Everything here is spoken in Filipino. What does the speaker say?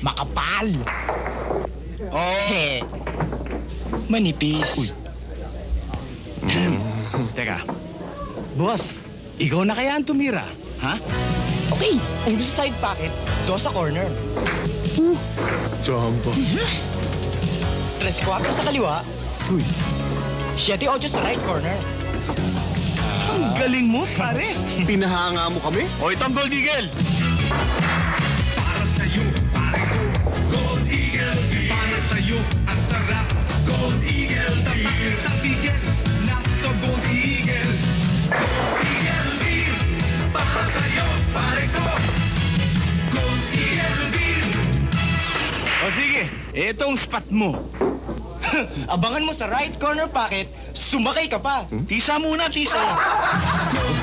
Makapal. Oh. Manipis. Teka. Boss, ikaw na kaya ang tumira, ha? Okay, uno sa side pocket, dos sa corner. Jamba. 3-4 sa kaliwa, Uy, 7-8 sa right corner. Ang galing mo, pare. pinahanga mo kami? O, itong Gold Eagle. Para sa'yo, pare ko, Gold Eagle. Para sa'yo, ang sarap, Gold Eagle. Tatak sa bigel, nasa Gold Eagle. Gold Eagle beer. Para sa'yo, pare ko, Gold Eagle beer. O sige, etong spot mo. Abangan mo sa right corner pocket, sumakay ka pa. Tisa muna, tisa. Gold